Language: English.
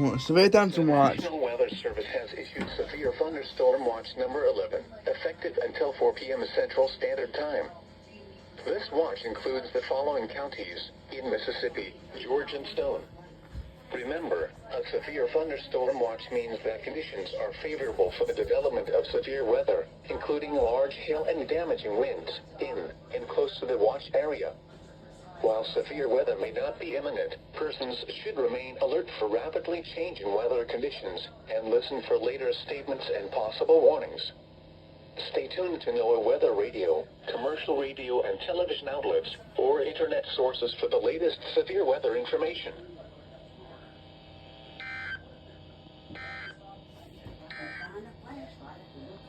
Severe thunderstorm The watch. National Weather Service has issued Severe Thunderstorm Watch number 11, effective until 4 p.m. Central Standard Time. This watch includes the following counties in Mississippi: George and Stone. Remember, a severe thunderstorm watch means that conditions are favorable for the development of severe weather, including large hail and damaging winds, in and close to the watch area. While severe weather may not be imminent, persons should remain alert for rapidly changing weather conditions and listen for later statements and possible warnings. Stay tuned to NOAA weather radio, commercial radio and television outlets, or internet sources for the latest severe weather information.